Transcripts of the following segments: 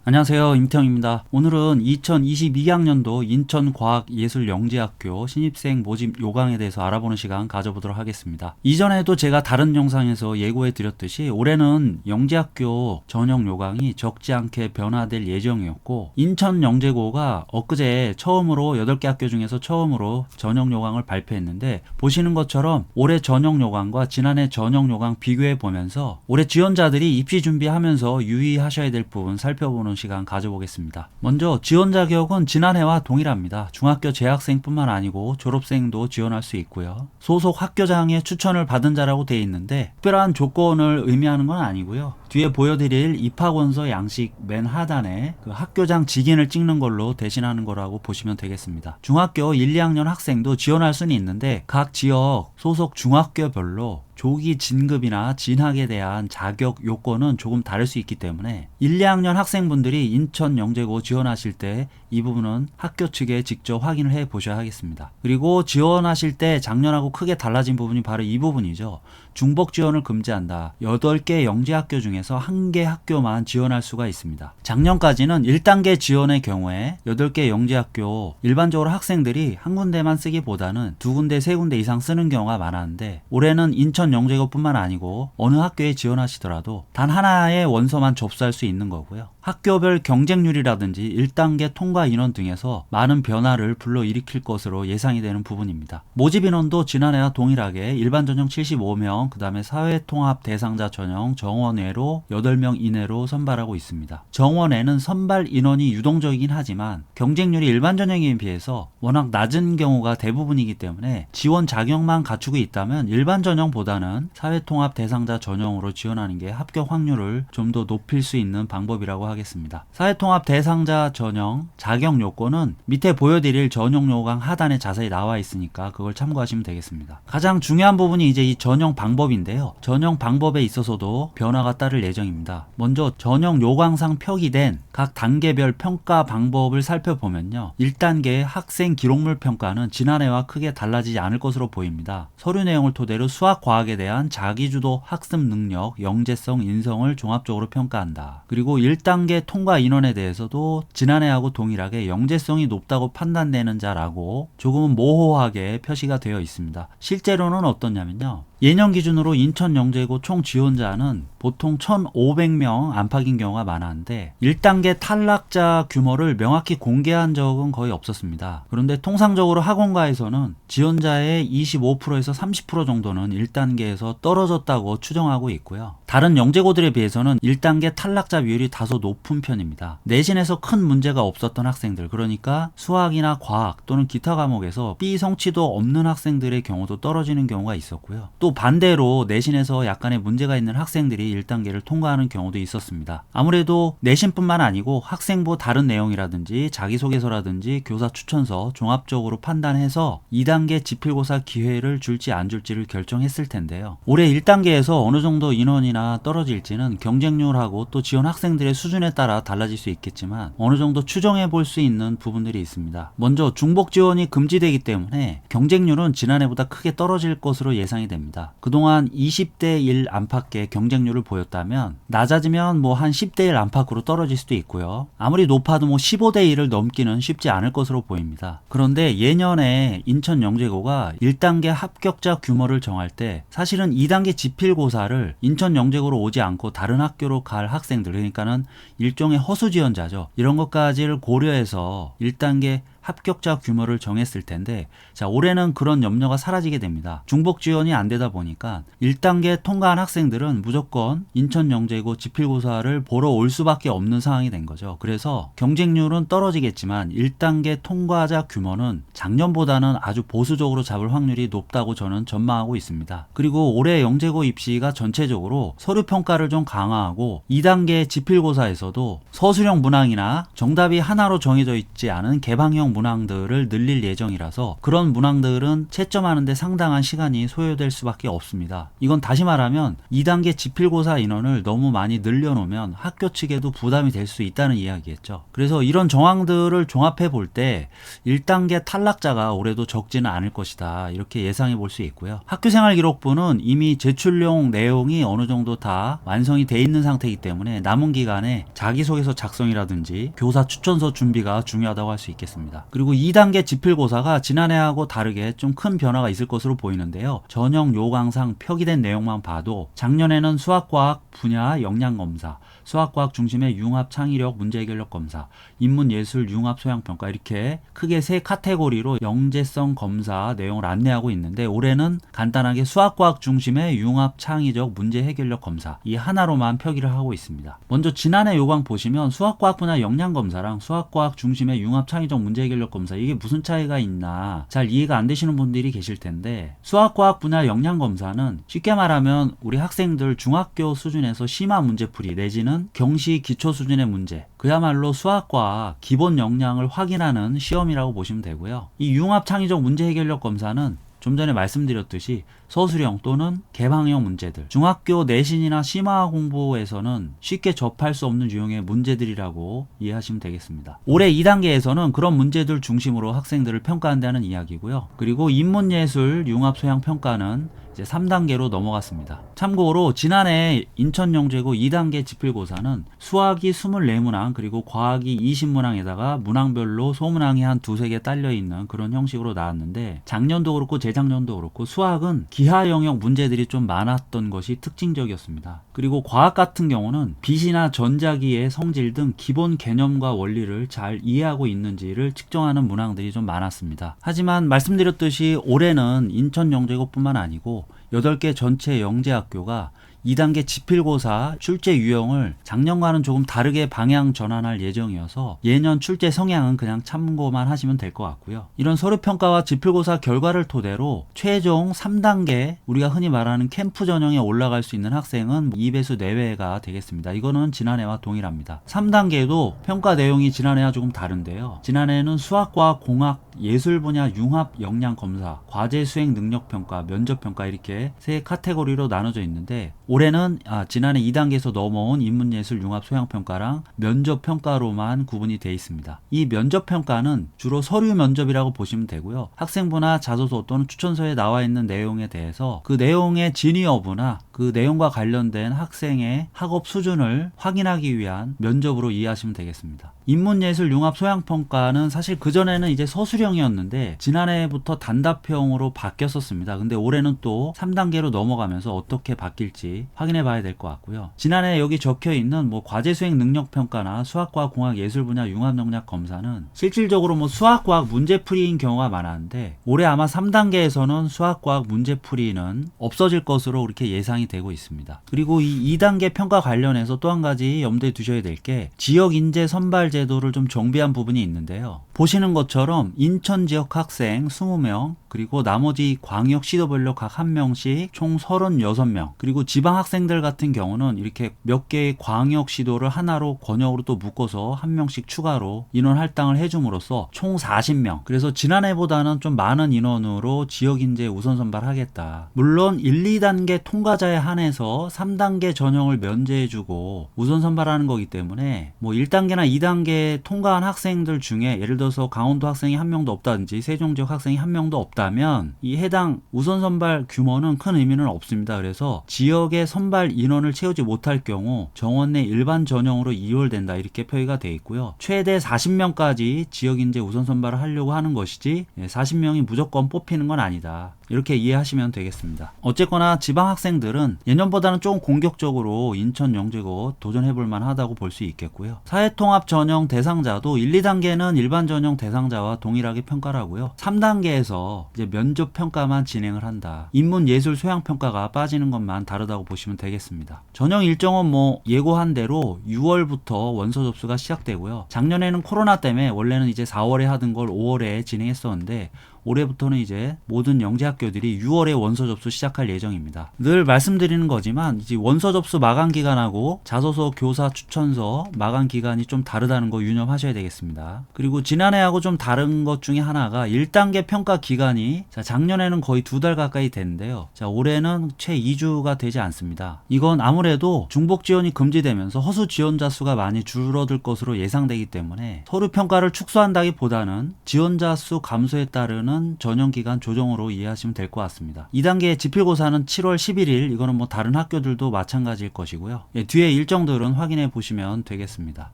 안녕하세요, 임태형입니다. 오늘은 2022학년도 인천과학예술영재학교 신입생 모집 요강에 대해서 알아보는 시간 가져보도록 하겠습니다. 이전에도 제가 다른 영상에서 예고해 드렸듯이 올해는 영재학교 전형 요강이 적지 않게 변화될 예정이었고, 인천영재고가 엊그제 처음으로 8개 학교 중에서 처음으로 전형 요강을 발표했는데, 보시는 것처럼 올해 전형 요강과 지난해 전형 요강 비교해 보면서 올해 지원자들이 입시 준비하면서 유의하셔야 될 부분 살펴보는 시간 가져보겠습니다. 먼저 지원 자격은 지난해와 동일합니다. 중학교 재학생뿐만 아니고 졸업생도 지원할 수 있고요. 소속 학교장의 추천을 받은 자라고 되어 있는데 특별한 조건을 의미하는 건 아니고요. 뒤에 보여드릴 입학원서 양식 맨 하단에 그 학교장 직인을 찍는 걸로 대신하는 거라고 보시면 되겠습니다. 중학교 1, 2학년 학생도 지원할 수는 있는데 각 지역 소속 중학교별로 조기 진급이나 진학에 대한 자격 요건은 조금 다를 수 있기 때문에 1, 2학년 학생분들이 인천영재고 지원하실 때 이 부분은 학교 측에 직접 확인을 해 보셔야 하겠습니다. 그리고 지원하실 때 작년하고 크게 달라진 부분이 바로 이 부분이죠. 중복 지원을 금지한다. 8개 영재학교 중에서 1개 학교만 지원할 수가 있습니다. 작년까지는 1단계 지원의 경우에 8개 영재학교 일반적으로 학생들이 한 군데만 쓰기보다는 2군데, 3군데 이상 쓰는 경우가 많았는데 올해는 인천영재고뿐만 아니고 어느 학교에 지원하시더라도 단 하나의 원서만 접수할 수 있는 거고요. 학교별 경쟁률이라든지 1단계 통과 인원 등에서 많은 변화를 불러일으킬 것으로 예상이 되는 부분입니다. 모집 인원도 지난해와 동일하게 일반 전형 75명, 그 다음에 사회통합 대상자 전형 정원외로 8명 이내로 선발하고 있습니다. 정원외는 선발 인원이 유동적이긴 하지만 경쟁률이 일반 전형에 비해서 워낙 낮은 경우가 대부분이기 때문에 지원 자격만 갖추고 있다면 일반 전형보다는 사회통합 대상자 전형으로 지원하는 게 합격 확률을 좀 더 높일 수 있는 방법이라고 하겠습니다. 사회통합 대상자 전형 자격 요건은 밑에 보여드릴 전형 요강 하단에 자세히 나와 있으니까 그걸 참고하시면 되겠습니다. 가장 중요한 부분이 이제 이 전형 방법인데요. 전형 방법에 있어서도 변화가 따를 예정입니다. 먼저 전형 요강상 표기된 각 단계별 평가 방법을 살펴보면요. 1단계 학생 기록물 평가는 지난해와 크게 달라지지 않을 것으로 보입니다. 서류 내용을 토대로 수학, 과학에 대한 자기주도 학습 능력, 영재성, 인성을 종합적으로 평가한다. 그리고 1단계 통과 인원에 대해서도 지난해하고 동일하게 영재성이 높다고 판단되는 자라고 조금은 모호하게 표시가 되어 있습니다. 실제로는 어떠냐면요. 예년 기준으로 인천영재고 총 지원자는 보통 1,500명 안팎인 경우가 많았는데 1단계 탈락자 규모를 명확히 공개한 적은 거의 없었습니다. 그런데 통상적으로 학원가에서는 지원자의 25%에서 30% 정도는 1단계에서 떨어졌다고 추정하고 있고요. 다른 영재고들에 비해서는 1단계 탈락자 비율이 다소 높은 편입니다. 내신에서 큰 문제가 없었던 학생들, 그러니까 수학이나 과학 또는 기타 과목에서 B 성취도 없는 학생들의 경우도 떨어지는 경우가 있었고요. 또 반대로 내신에서 약간의 문제가 있는 학생들이 1단계를 통과하는 경우도 있었습니다. 아무래도 내신뿐만 아니고 학생부 다른 내용이라든지 자기소개서라든지 교사 추천서 종합적으로 판단해서 2단계 지필고사 기회를 줄지 안 줄지를 결정했을 텐데요. 올해 1단계에서 어느 정도 인원이나 떨어질지는 경쟁률하고 또 지원 학생들의 수준에 따라 달라질 수 있겠지만 어느 정도 추정해 볼 수 있는 부분들이 있습니다. 먼저 중복 지원이 금지되기 때문에 경쟁률은 지난해보다 크게 떨어질 것으로 예상이 됩니다. 그동안 20대 1 안팎의 경쟁률을 보였다면 낮아지면 뭐 한 10대 1 안팎으로 떨어질 수도 있고요. 아무리 높아도 뭐 15대 1을 넘기는 쉽지 않을 것으로 보입니다. 그런데 예년에 인천영재고가 1단계 합격자 규모를 정할 때 사실은 2단계 지필고사를 인천영재고로 오지 않고 다른 학교로 갈 학생들, 그러니까는 일종의 허수 지원자죠. 이런 것까지를 고려해서 1단계 합격자 규모를 정했을 텐데, 자, 올해는 그런 염려가 사라지게 됩니다. 중복 지원이 안 되다 보니까 1단계 통과한 학생들은 무조건 인천영재고 지필고사를 보러 올 수밖에 없는 상황이 된 거죠. 그래서 경쟁률은 떨어지겠지만 1단계 통과자 규모는 작년보다는 아주 보수적으로 잡을 확률이 높다고 저는 전망하고 있습니다. 그리고 올해 영재고 입시가 전체적으로 서류 평가를 좀 강화하고 2단계 지필고사에서도 서술형 문항이나 정답이 하나로 정해져 있지 않은 개방형 대상 문항들을 늘릴 예정이라서 그런 문항들은 채점하는데 상당한 시간이 소요될 수밖에 없습니다. 이건 다시 말하면 2단계 지필고사 인원을 너무 많이 늘려놓으면 학교 측에도 부담이 될 수 있다는 이야기겠죠. 그래서 이런 정황들을 종합해 볼 때 1단계 탈락자가 올해도 적지는 않을 것이다, 이렇게 예상해 볼 수 있고요. 학교생활기록부는 이미 제출용 내용이 어느 정도 다 완성이 돼 있는 상태이기 때문에 남은 기간에 자기소개서 작성이라든지 교사 추천서 준비가 중요하다고 할 수 있겠습니다. 그리고 2단계 지필고사가 지난해하고 다르게 좀 큰 변화가 있을 것으로 보이는데요. 전형 요강상 표기된 내용만 봐도 작년에는 수학과학 분야 역량검사, 수학과학 중심의 융합 창의력 문제 해결력 검사, 인문예술 융합 소양평가, 이렇게 크게 세 카테고리로 영재성 검사 내용을 안내하고 있는데, 올해는 간단하게 수학과학 중심의 융합 창의적 문제 해결력 검사, 이 하나로만 표기를 하고 있습니다. 먼저 지난해 요강 보시면 수학과학 분야 역량검사랑 수학과학 중심의 융합 창의적 문제 해결력 검사, 이게 무슨 차이가 있나 잘 이해가 안 되시는 분들이 계실 텐데, 수학과학 분야 역량검사는 쉽게 말하면 우리 학생들 중학교 수준에서 심화 문제풀이 내지는 경시 기초 수준의 문제, 그야말로 수학과 기본 역량을 확인하는 시험이라고 보시면 되고요. 이 융합 창의적 문제 해결력 검사는 좀 전에 말씀드렸듯이 서술형 또는 개방형 문제들, 중학교 내신이나 심화 공부에서는 쉽게 접할 수 없는 유형의 문제들이라고 이해하시면 되겠습니다. 올해 2단계에서는 그런 문제들 중심으로 학생들을 평가한다는 이야기고요. 그리고 인문예술 융합소양평가는 이제 3단계로 넘어갔습니다. 참고로 지난해 인천영재고 2단계 지필고사는 수학이 24문항 그리고 과학이 20문항에다가 문항별로 소문항이 한 두세 개 딸려있는 그런 형식으로 나왔는데, 작년도 그렇고 재작년도 그렇고 수학은 기하 영역 문제들이 좀 많았던 것이 특징적이었습니다. 그리고 과학 같은 경우는 빛이나 전자기의 성질 등 기본 개념과 원리를 잘 이해하고 있는지를 측정하는 문항들이 좀 많았습니다. 하지만 말씀드렸듯이 올해는 인천영재고뿐만 아니고 8개 전체 영재학교가 2단계 지필고사 출제 유형을 작년과는 조금 다르게 방향 전환할 예정이어서 예년 출제 성향은 그냥 참고만 하시면 될 것 같고요. 이런 서류평가와 지필고사 결과를 토대로 최종 3단계, 우리가 흔히 말하는 캠프 전형에 올라갈 수 있는 학생은 2배수 내외가 되겠습니다. 이거는 지난해와 동일합니다. 3단계도 평가 내용이 지난해와 조금 다른데요. 지난해에는 수학과 공학, 예술 분야 융합 역량 검사, 과제 수행 능력 평가, 면접 평가, 이렇게 세 카테고리로 나눠져 있는데, 올해는 지난해 2단계에서 넘어온 인문예술 융합 소양평가랑 면접평가로만 구분이 되어 있습니다. 이 면접평가는 주로 서류 면접이라고 보시면 되고요. 학생부나 자소서 또는 추천서에 나와 있는 내용에 대해서 그 내용의 진위 여부나 그 내용과 관련된 학생의 학업 수준을 확인하기 위한 면접으로 이해하시면 되겠습니다. 인문예술 융합 소양평가는 사실 그전에는 이제 서술형이었는데 지난해부터 단답형으로 바뀌었었습니다. 근데 올해는 또 3단계로 넘어가면서 어떻게 바뀔지 확인해 봐야 될 것 같고요. 지난해 여기 적혀 있는 과제 수행 능력 평가나 수학과학 공학 예술 분야 융합 능력 검사는 실질적으로 수학과학 문제풀이인 경우가 많았는데, 올해 아마 3단계에서는 수학과학 문제풀이는 없어질 것으로 그렇게 예상이 되고 있습니다. 그리고 이 2단계 평가 관련해서 또 한 가지 염두에 두셔야 될 게 지역 인재 선발 제도를 좀 정비한 부분이 있는데요. 보시는 것처럼 인천 지역 학생 20명, 그리고 나머지 광역 시도별로 각 1명씩 총 36명, 그리고 지방 학생들 같은 경우는 이렇게 몇 개의 광역 시도를 하나로 권역으로 또 묶어서 1명씩 추가로 인원 할당을 해줌으로써 총 40명. 그래서 지난해보다는 좀 많은 인원으로 지역 인재 우선 선발하겠다. 물론 1, 2단계 통과자에 한해서 3단계 전형을 면제해주고 우선 선발하는 거기 때문에 1단계나 2단계 통과한 학생들 중에 예를 들어서 강원도 학생이 1명도 없다든지 세종 지역 학생이 1명도 없다면 이 해당 우선 선발 규모는 큰 의미는 없습니다. 그래서 지역의 선발 인원을 채우지 못할 경우 정원 내 일반 전형으로 이월된다, 이렇게 표기가 되어 있고요. 최대 40명까지 지역 인재 우선 선발을 하려고 하는 것이지 40명이 무조건 뽑히는 건 아니다, 이렇게 이해하시면 되겠습니다. 어쨌거나 지방 학생들은 예년보다는 조금 공격적으로 인천 영재고 도전해볼 만하다고 볼 수 있겠고요. 사회통합 전형 대상자도 1, 2단계는 일반 전형 대상자와 동일하게 평가를 하고요. 3단계에서 이제 면접 평가만 진행을 한다. 인문 예술 소양 평가가 빠지는 것만 다르다고 보시면 되겠습니다. 전형 일정은 예고한 대로 6월부터 원서 접수가 시작되고요. 작년에는 코로나 때문에 원래는 이제 4월에 하던 걸 5월에 진행했었는데 올해부터는 이제 모든 영재학교들이 6월에 원서 접수 시작할 예정입니다. 늘 말씀드리는 거지만 이제 원서 접수 마감 기간하고 자소서 교사 추천서 마감 기간이 좀 다르다는 거 유념하셔야 되겠습니다. 그리고 지난해하고 좀 다른 것 중에 하나가 1단계 평가 기간이 작년에는 거의 2달 가까이 됐는데요. 올해는 채 2주가 되지 않습니다. 이건 아무래도 중복 지원이 금지되면서 허수 지원자 수가 많이 줄어들 것으로 예상되기 때문에 서류 평가를 축소한다기보다는 지원자 수 감소에 따르는 전형기간 조정으로 이해하시면 될 것 같습니다. 2단계 지필고사는 7월 11일, 이거는 뭐 다른 학교들도 마찬가지일 것이고요. 뒤에 일정들은 확인해 보시면 되겠습니다.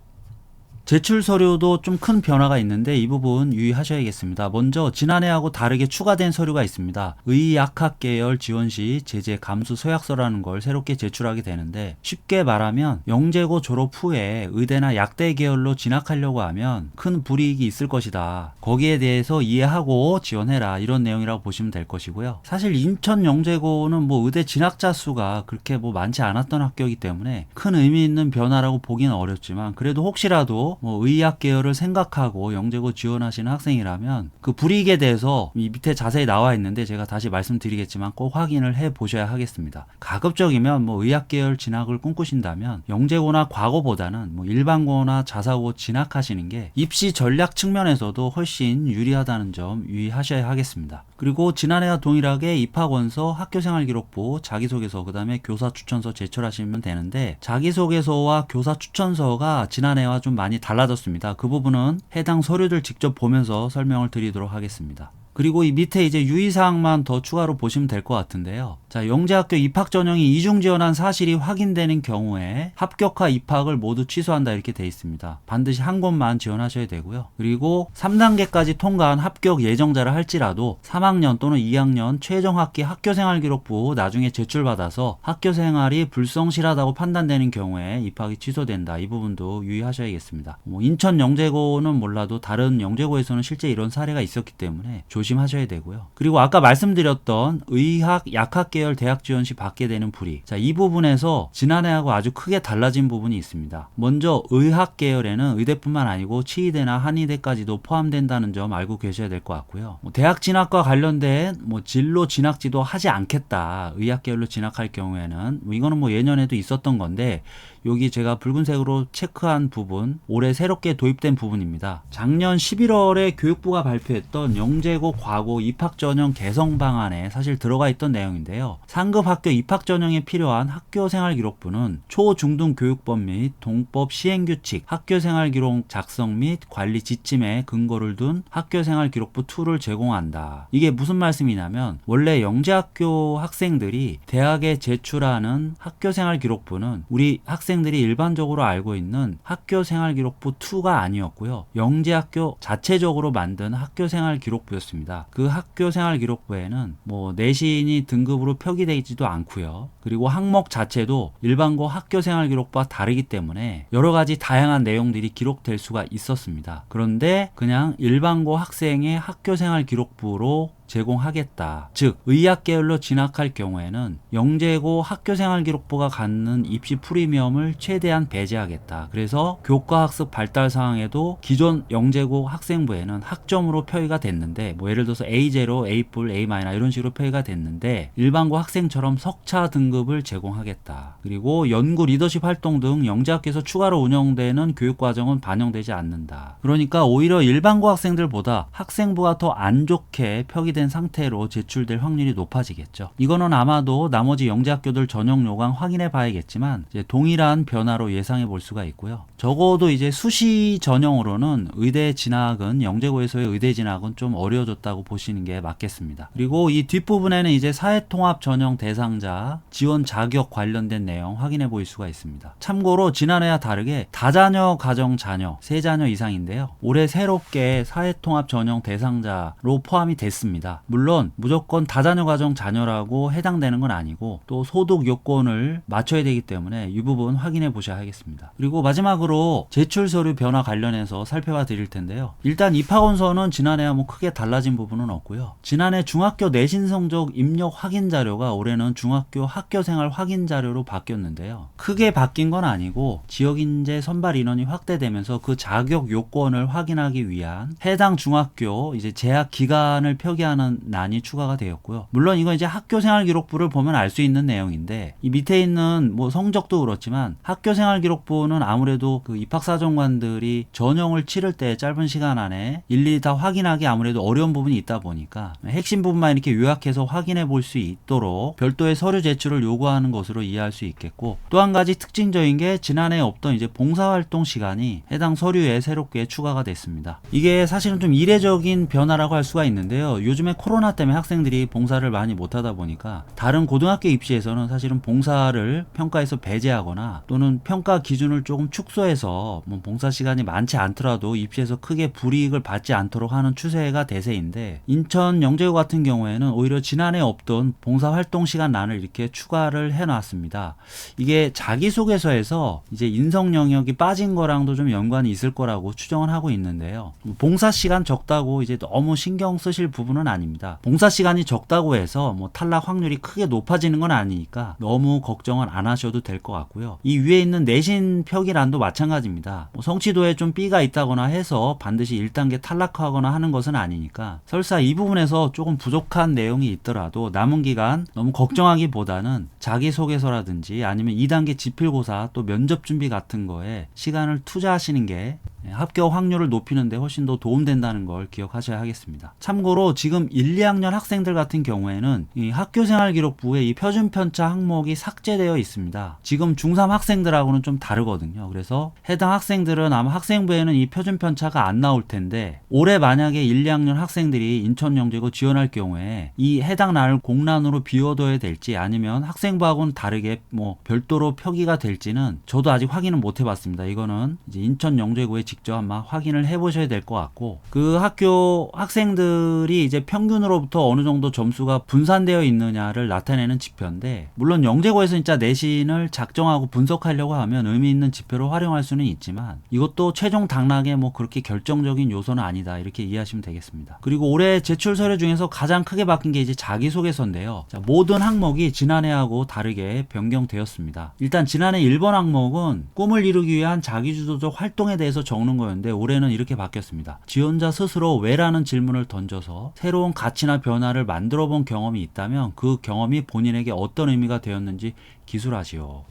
제출 서류도 좀 큰 변화가 있는데 이 부분 유의하셔야겠습니다. 먼저 지난해하고 다르게 추가된 서류가 있습니다. 의약학 계열 지원 시 제재 감수 서약서라는 걸 새롭게 제출하게 되는데, 쉽게 말하면 영재고 졸업 후에 의대나 약대 계열로 진학하려고 하면 큰 불이익이 있을 것이다. 거기에 대해서 이해하고 지원해라, 이런 내용이라고 보시면 될 것이고요. 사실 인천 영재고는 뭐 의대 진학자 수가 그렇게 뭐 많지 않았던 학교이기 때문에 큰 의미 있는 변화라고 보기는 어렵지만, 그래도 혹시라도 뭐 의학 계열을 생각하고 영재고 지원하시는 학생이라면 그 불이익에 대해서 이 밑에 자세히 나와 있는데 제가 다시 말씀드리겠지만 꼭 확인을 해 보셔야 하겠습니다. 가급적이면 뭐 의학 계열 진학을 꿈꾸신다면 영재고나 과고보다는 뭐 일반고나 자사고 진학하시는 게 입시 전략 측면에서도 훨씬 유리하다는 점 유의하셔야 하겠습니다. 그리고 지난해와 동일하게 입학원서, 학교생활기록부, 자기소개서, 그 다음에 교사 추천서 제출하시면 되는데, 자기소개서와 교사 추천서가 지난해와 좀 많이 달라졌습니다. 그 부분은 해당 서류들 직접 보면서 설명을 드리도록 하겠습니다. 그리고 이 밑에 이제 유의사항만 더 추가로 보시면 될 것 같은데요. 자, 영재학교 입학 전형이 이중 지원한 사실이 확인되는 경우에 합격화 입학을 모두 취소한다, 이렇게 돼 있습니다. 반드시 한 곳만 지원하셔야 되고요. 그리고 3단계까지 통과한 합격 예정자를 할지라도 3학년 또는 2학년 최종 학기 학교생활기록부 나중에 제출받아서 학교생활이 불성실하다고 판단되는 경우에 입학이 취소된다. 이 부분도 유의하셔야겠습니다. 뭐 인천 영재고는 몰라도 다른 영재고에서는 실제 이런 사례가 있었기 때문에 조심하셔야 되고요. 그리고 아까 말씀드렸던 의학, 약학 계열 대학 지원 시 받게 되는 불이익. 자, 이 부분에서 지난해하고 아주 크게 달라진 부분이 있습니다. 먼저 의학 계열에는 의대뿐만 아니고 치의대나 한의대까지도 포함된다는 점 알고 계셔야 될 것 같고요. 뭐 대학 진학과 관련된 뭐 진로 진학지도 하지 않겠다, 의학 계열로 진학할 경우에는, 뭐 이거는 뭐 예년에도 있었던 건데, 여기 제가 붉은색으로 체크한 부분, 올해 새롭게 도입된 부분입니다. 작년 11월에 교육부가 발표했던 영재고 과고 입학 전형 개성 방안에 사실 들어가 있던 내용인데요. 상급 학교 입학 전형에 필요한 학교생활 기록부는 초, 중등 교육법 및 동법 시행규칙, 학교생활 기록 작성 및 관리 지침에 근거를 둔 학교생활 기록부 2를 제공한다. 이게 무슨 말씀이냐면, 원래 영재학교 학생들이 대학에 제출하는 학교생활 기록부는 우리 학생들이 일반적으로 알고 있는 학교생활기록부 2가 아니었고요. 영재학교 자체적으로 만든 학교생활기록부였습니다. 그 학교생활기록부에는 뭐 내신이 등급으로 표기되어 있지도 않고요. 그리고 항목 자체도 일반고 학교생활기록부와 다르기 때문에 여러 가지 다양한 내용들이 기록될 수가 있었습니다. 그런데 그냥 일반고 학생의 학교생활기록부로 제공하겠다. 즉, 의학 계열로 진학할 경우에는 영재고 학교생활기록부가 갖는 입시 프리미엄을 최대한 배제하겠다. 그래서 교과학습 발달 사항에도 기존 영재고 학생부에는 학점으로 표기가 됐는데, 뭐 예를 들어서 A0, A+, A- 이런 식으로 표기가 됐는데, 일반고 학생처럼 석차 등급을 제공하겠다. 그리고 연구, 리더십 활동 등 영재학교에서 추가로 운영되는 교육과정은 반영되지 않는다. 그러니까 오히려 일반고 학생들보다 학생부가 더 안 좋게 표기된 상태로 제출될 확률이 높아지겠죠. 이거는 아마도 나머지 영재학교들 전형 요강 확인해 봐야겠지만 이제 동일한 변화로 예상해 볼 수가 있고요. 적어도 이제 수시 전형으로는 의대 진학은, 영재고에서의 의대 진학은 좀 어려워졌다고 보시는 게 맞겠습니다. 그리고 이 뒷부분에는 이제 사회통합 전형 대상자 지원 자격 관련된 내용 확인해 볼 수가 있습니다. 참고로 지난해와 다르게 다자녀 가정 자녀 3자녀 이상인데요. 올해 새롭게 사회통합 전형 대상자로 포함이 됐습니다. 있습니다. 물론 무조건 다자녀 가정 자녀라고 해당되는 건 아니고 또 소득 요건을 맞춰야 되기 때문에 이 부분 확인해 보셔야 하겠습니다. 그리고 마지막으로 제출 서류 변화 관련해서 살펴봐 드릴 텐데요. 일단 입학원서는 지난해와 뭐 크게 달라진 부분은 없고요. 지난해 중학교 내신 성적 입력 확인 자료가 올해는 중학교 학교생활 확인 자료로 바뀌었는데요. 크게 바뀐 건 아니고 지역인재 선발 인원이 확대되면서 그 자격 요건을 확인하기 위한 해당 중학교 이제 재학 기간을 표기하는 난이 추가가 되었고요. 물론 이건 이제 학교생활 기록부를 보면 알 수 있는 내용인데 이 밑에 있는 뭐 성적도 그렇지만 학교생활 기록부는 아무래도 그 입학사정관들이 전형을 치를 때 짧은 시간 안에 일일이 다 확인하기 아무래도 어려운 부분이 있다 보니까 핵심 부분만 이렇게 요약해서 확인해 볼 수 있도록 별도의 서류 제출을 요구하는 것으로 이해할 수 있겠고, 또 한 가지 특징적인 게 지난해 없던 이제 봉사활동 시간이 해당 서류에 새롭게 추가가 됐습니다. 이게 사실은 좀 이례적인 변화라고 할 수가 있는데요. 요즘에 코로나 때문에 학생들이 봉사를 많이 못하다 보니까 다른 고등학교 입시에서는 사실은 봉사를 평가에서 배제하거나 또는 평가 기준을 조금 축소해서 뭐 봉사 시간이 많지 않더라도 입시에서 크게 불이익을 받지 않도록 하는 추세가 대세인데, 인천 영재고 같은 경우에는 오히려 지난해 없던 봉사활동 시간 난을 이렇게 추가를 해놨습니다. 이게 자기소개서에서 이제 인성 영역이 빠진 거랑도 좀 연관이 있을 거라고 추정을 하고 있는데요. 봉사 시간 적다고 이제 너무 신경 쓰실 부분은 아닙니다. 봉사 시간이 적다고 해서 뭐 탈락 확률이 크게 높아지는 건 아니니까 너무 걱정은 안 하셔도 될 것 같고요. 이 위에 있는 내신 표기란도 마찬가지입니다. 뭐 성취도에 좀 B가 있다거나 해서 반드시 1단계 탈락하거나 하는 것은 아니니까 설사 이 부분에서 조금 부족한 내용이 있더라도 남은 기간 너무 걱정하기보다는 자기소개서라든지 아니면 2단계 지필고사 또 면접 준비 같은 거에 시간을 투자하시는 게 합격 확률을 높이는 데 훨씬 더 도움된다는 걸 기억하셔야 하겠습니다. 참고로 지금 1, 2학년 학생들 같은 경우에는 이 학교생활기록부에 이 표준편차 항목이 삭제되어 있습니다. 지금 중3 학생들하고는 좀 다르거든요. 그래서 해당 학생들은 아마 학생부에는 이 표준편차가 안 나올 텐데, 올해 만약에 1, 2학년 학생들이 인천영재고 지원할 경우에 이 해당 난을 공란으로 비워둬야 될지 아니면 학생부하고는 다르게 뭐 별도로 표기가 될지는 저도 아직 확인은 못 해봤습니다. 이거는 이제 인천영재고에 직접 아마 확인을 해보셔야 될 것 같고, 그 학교 학생들이 이제 평균으로부터 어느 정도 점수가 분산되어 있느냐를 나타내는 지표인데, 물론 영재고에서 진짜 내신을 작정하고 분석하려고 하면 의미 있는 지표로 활용할 수는 있지만 이것도 최종 당락에 뭐 그렇게 결정적인 요소는 아니다, 이렇게 이해하시면 되겠습니다. 그리고 올해 제출 서류 중에서 가장 크게 바뀐 게 이제 자기소개서인데요. 자, 모든 항목이 지난해하고 다르게 변경되었습니다. 일단 지난해 1번 항목은 꿈을 이루기 위한 자기주도적 활동에 대해서 적는 거였는데 올해는 이렇게 바뀌었습니다. 지원자 스스로 왜라는 질문을 던져서 새로운 가치나 변화를 만들어 본 경험이 있다면 그 경험이 본인에게 어떤 의미가 되었는지 기술하시오.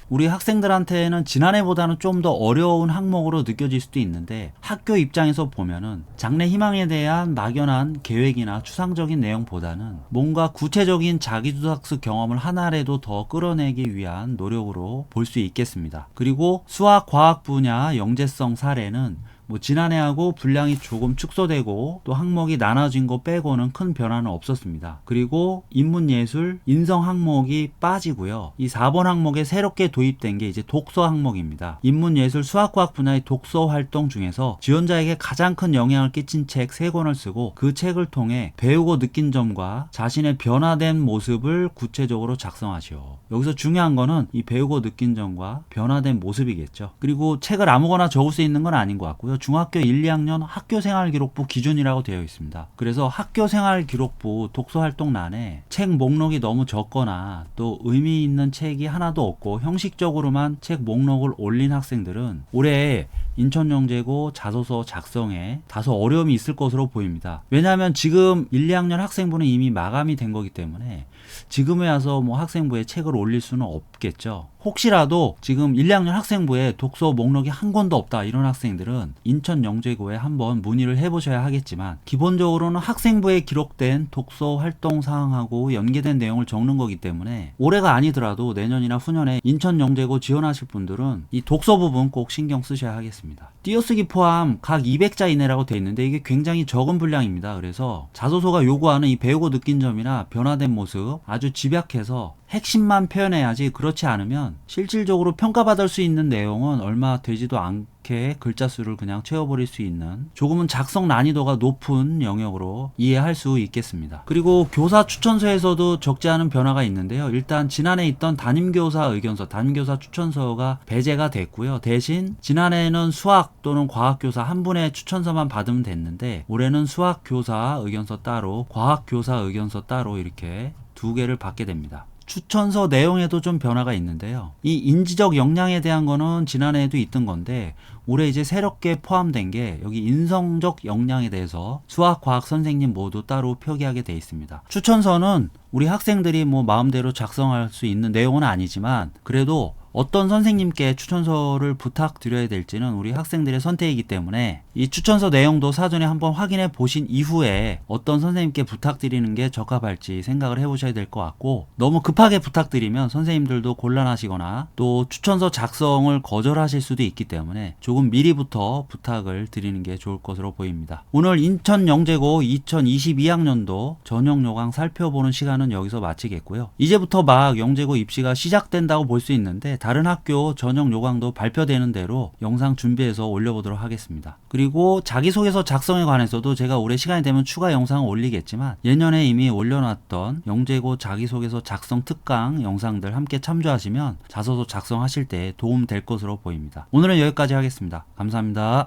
우리 학생들한테는 지난해보다는 좀 더 어려운 항목으로 느껴질 수도 있는데, 학교 입장에서 보면은 장래 희망에 대한 막연한 계획이나 추상적인 내용보다는 뭔가 구체적인 자기주도학습 경험을 하나라도 더 끌어내기 위한 노력으로 볼 수 있겠습니다. 그리고 수학, 과학 분야 영재성 사례는 뭐 지난해하고 분량이 조금 축소되고 또 항목이 나눠진 거 빼고는 큰 변화는 없었습니다. 그리고 인문예술, 인성 항목이 빠지고요. 이 4번 항목에 새롭게 도입된 게 이제 독서 항목입니다. 인문예술, 수학과학 분야의 독서 활동 중에서 지원자에게 가장 큰 영향을 끼친 책 3권을 쓰고 그 책을 통해 배우고 느낀 점과 자신의 변화된 모습을 구체적으로 작성하시오. 여기서 중요한 거는 이 배우고 느낀 점과 변화된 모습이겠죠. 그리고 책을 아무거나 적을 수 있는 건 아닌 것 같고요. 중학교 1, 2학년 학교생활기록부 기준이라고 되어 있습니다. 그래서 학교생활기록부 독서활동란에 책 목록이 너무 적거나 또 의미 있는 책이 하나도 없고 형식적으로만 책 목록을 올린 학생들은 올해 인천영재고 자소서 작성에 다소 어려움이 있을 것으로 보입니다. 왜냐하면 지금 1, 2학년 학생부는 이미 마감이 된 거기 때문에 지금에 와서 뭐 학생부에 책을 올릴 수는 없겠죠. 혹시라도 지금 1, 2학년 학생부에 독서 목록이 한 권도 없다 이런 학생들은 인천영재고에 한번 문의를 해보셔야 하겠지만, 기본적으로는 학생부에 기록된 독서 활동 사항하고 연계된 내용을 적는 거기 때문에 올해가 아니더라도 내년이나 후년에 인천영재고 지원하실 분들은 이 독서 부분 꼭 신경 쓰셔야 하겠습니다. 띄어쓰기 포함 각 200자 이내라고 되어 있는데 이게 굉장히 적은 분량입니다. 그래서 자소서가 요구하는 이 배우고 느낀 점이나 변화된 모습 아주 집약해서 핵심만 표현해야지, 그렇지 않으면 실질적으로 평가받을 수 있는 내용은 얼마 되지도 않게 글자 수를 그냥 채워버릴 수 있는 조금은 작성 난이도가 높은 영역으로 이해할 수 있겠습니다. 그리고 교사 추천서에서도 적지 않은 변화가 있는데요. 일단 지난해 있던 담임교사 의견서, 담임교사 추천서가 배제가 됐고요. 대신 지난해에는 수학 또는 과학교사 한 분의 추천서만 받으면 됐는데 올해는 수학교사 의견서 따로, 과학교사 의견서 따로 이렇게 두 개를 받게 됩니다. 추천서 내용에도 좀 변화가 있는데요. 이 인지적 역량에 대한 거는 지난해에도 있던 건데 올해 이제 새롭게 포함된 게 여기 인성적 역량에 대해서 수학, 과학 선생님 모두 따로 표기하게 돼 있습니다. 추천서는 우리 학생들이 뭐 마음대로 작성할 수 있는 내용은 아니지만 그래도 어떤 선생님께 추천서를 부탁드려야 될지는 우리 학생들의 선택이기 때문에 이 추천서 내용도 사전에 한번 확인해 보신 이후에 어떤 선생님께 부탁드리는 게 적합할지 생각을 해보셔야 될 것 같고, 너무 급하게 부탁드리면 선생님들도 곤란하시거나 또 추천서 작성을 거절하실 수도 있기 때문에 조금 미리부터 부탁을 드리는 게 좋을 것으로 보입니다. 오늘 인천영재고 2022학년도 전형요강 살펴보는 시간은 여기서 마치겠고요. 이제부터 막 영재고 입시가 시작된다고 볼 수 있는데 다른 학교 전형 요강도 발표되는 대로 영상 준비해서 올려보도록 하겠습니다. 그리고 자기소개서 작성에 관해서도 제가 올해 시간이 되면 추가 영상을 올리겠지만 예년에 이미 올려놨던 영재고 자기소개서 작성 특강 영상들 함께 참조하시면 자소서 작성하실 때 도움 될 것으로 보입니다. 오늘은 여기까지 하겠습니다. 감사합니다.